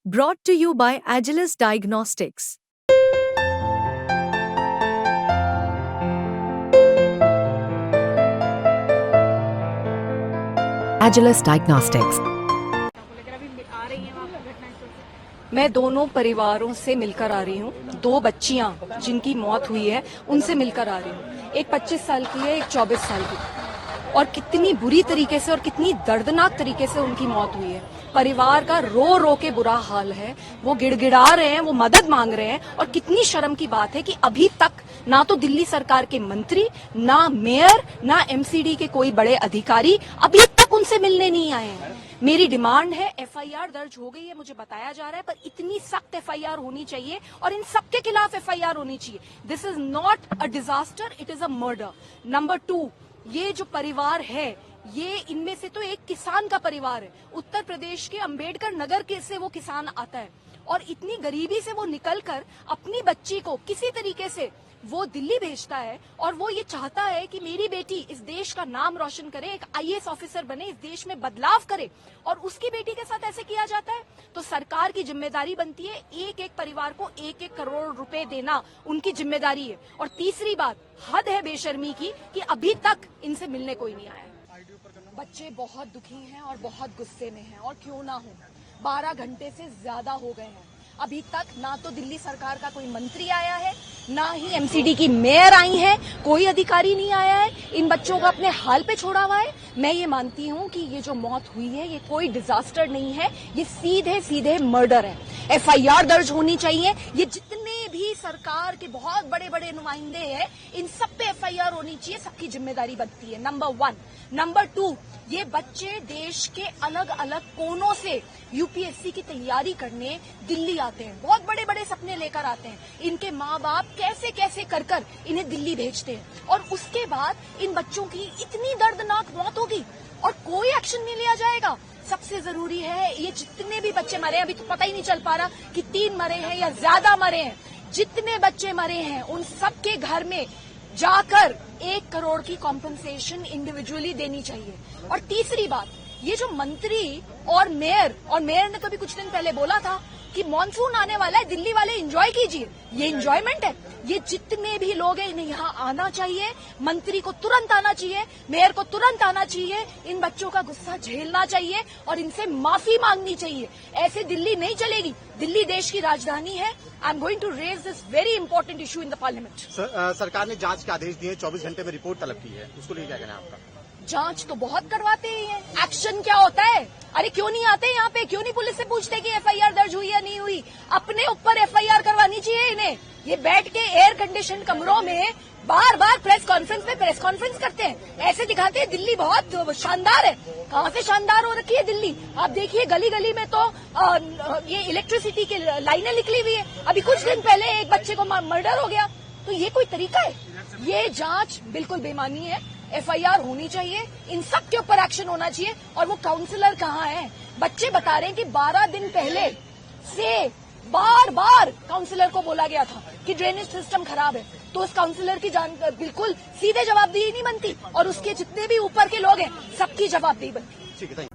Brought to you by Agilus Diagnostics. Agilus Diagnostics. मैं दोनों परिवारों से मिलकर आ रही हूँ। दो बच्चियां जिनकी मौत हुई है उनसे मिलकर आ रही हूँ। एक 25 साल की है, एक 24 साल की। और कितनी बुरी तरीके से और कितनी दर्दनाक तरीके से उनकी मौत हुई है। परिवार का रो रो के बुरा हाल है। वो गिड़गिड़ा रहे हैं, वो मदद मांग रहे हैं। और कितनी शर्म की बात है कि अभी तक ना तो दिल्ली सरकार के मंत्री, ना मेयर, ना एमसीडी के कोई बड़े अधिकारी अभी तक उनसे मिलने नहीं आए हैं। मेरी डिमांड है, एफआईआर दर्ज हो गई है, मुझे बताया जा रहा है, पर इतनी सख्त एफआईआर होनी चाहिए और इन सबके खिलाफ एफआईआर होनी चाहिए। This is not a disaster, it is a murder. Number 2, ये जो परिवार है, ये इनमें से तो एक किसान का परिवार है। उत्तर प्रदेश के अंबेडकर नगर के से वो किसान आता है और इतनी गरीबी से वो निकलकर अपनी बच्ची को किसी तरीके से वो दिल्ली भेजता है और वो ये चाहता है कि मेरी बेटी इस देश का नाम रोशन करे, एक आईएएस ऑफिसर बने, इस देश में बदलाव करे, और उसकी बेटी के साथ ऐसे किया जाता है। तो सरकार की जिम्मेदारी बनती है एक एक परिवार को 1-1 करोड़ रुपए देना, उनकी जिम्मेदारी है। और तीसरी बात, हद है बेशर्मी की कि अभी तक इनसे मिलने कोई नहीं आया है। बच्चे बहुत दुखी हैं और बहुत गुस्से में हैं, और क्यों ना हो, 12 घंटे से ज्यादा हो गए हैं। अभी तक ना तो दिल्ली सरकार का कोई मंत्री आया है, ना ही एमसीडी की मेयर आई है, कोई अधिकारी नहीं आया है, इन बच्चों को अपने हाल पे छोड़ा हुआ है। मैं ये मानती हूँ कि ये जो मौत हुई है ये कोई डिजास्टर नहीं है, ये सीधे सीधे मर्डर है। एफआईआर दर्ज होनी चाहिए। ये जितने भी सरकार के बहुत बड़े बड़े नुमाइंदे हैं, इन सब पे एफआईआर होनी चाहिए, सबकी जिम्मेदारी बनती है। नंबर 1। नंबर 2, ये बच्चे देश के अलग अलग कोनों से यूपीएससी की तैयारी करने दिल्ली आते हैं, बहुत बड़े बड़े सपने लेकर आते हैं। इनके माँ बाप कैसे कैसे कर कर इन्हें दिल्ली भेजते हैं, और उसके बाद इन बच्चों की इतनी दर्दनाक मौत होगी और कोई एक्शन नहीं लिया जाएगा। सबसे जरूरी है, ये जितने भी बच्चे मरे हैं, अभी तो पता ही नहीं चल पा रहा कि 3 मरे हैं या ज्यादा मरे हैं, जितने बच्चे मरे हैं उन सबके घर में जाकर 1 करोड़ की कॉम्पनसेशन इंडिविजुअली देनी चाहिए। और तीसरी बात, ये जो मंत्री और मेयर ने तो भी कुछ दिन पहले बोला था कि मॉनसून आने वाला है, दिल्ली वाले एंजॉय कीजिए, ये एंजॉयमेंट है? ये जितने भी लोग हैं इन्हें यहाँ आना चाहिए, मंत्री को तुरंत आना चाहिए, मेयर को तुरंत आना चाहिए, इन बच्चों का गुस्सा झेलना चाहिए और इनसे माफी मांगनी चाहिए। ऐसे दिल्ली नहीं चलेगी। दिल्ली देश की राजधानी है। I am going to raise this very important issue in the parliament. सरकार ने जांच के आदेश दिए, 24 घंटे में रिपोर्ट तलब की है, उसको लेकर क्या कहना है आपका? जांच तो बहुत करवाते ही हैं, एक्शन क्या होता है? अरे क्यों नहीं आते यहाँ पे? क्यों नहीं पुलिस से पूछते कि एफआईआर दर्ज हुई या नहीं हुई? अपने ऊपर एफआईआर करवानी चाहिए इन्हें। ये बैठ के एयर कंडीशन कमरों में बार बार प्रेस कॉन्फ्रेंस करते हैं, ऐसे दिखाते हैं दिल्ली बहुत शानदार है। कहाँ से शानदार हो रखी है दिल्ली? आप देखिए, गली गली में तो ये इलेक्ट्रिसिटी की लाइनें निकली हुई है। अभी कुछ दिन पहले एक बच्चे को मर्डर हो गया। तो ये कोई तरीका है? ये जांच बिल्कुल बेमानी है। एफआईआर होनी चाहिए, इन सब के ऊपर एक्शन होना चाहिए। और वो काउंसलर कहाँ है? बच्चे बता रहे हैं कि 12 दिन पहले से बार बार काउंसलर को बोला गया था कि ड्रेनेज सिस्टम खराब है, तो उस काउंसलर की बिल्कुल सीधे जवाबदेही नहीं बनती, और उसके जितने भी ऊपर के लोग हैं सबकी जवाबदेही बनती। ठीक है।